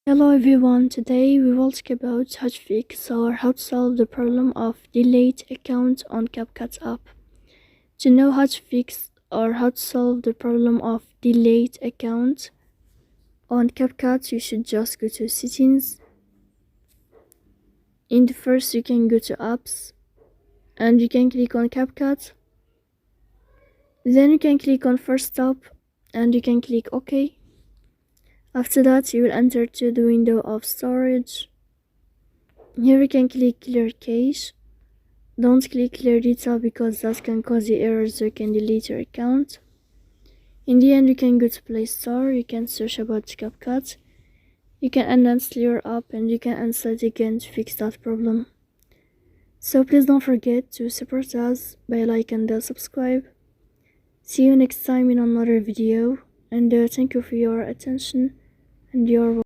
Hello everyone, today we will talk about how to fix or how to solve the problem of delayed account on Capcut app. To know how to fix or how to solve the problem of delayed account on Capcut, you should just go to settings. In the first you can go to apps and you can click on Capcut. Then you can click on first stop and you can click OK. After that, you will enter to the window of storage. Here you can click clear cache. Don't click clear data because that can cause the errors that can delete your account. In the end, you can go to Play Store, you can search about Capcut. You can uninstall your app and you can install it again to fix that problem. So please don't forget to support us by like and subscribe. See you next time in another video, and thank you for your attention and your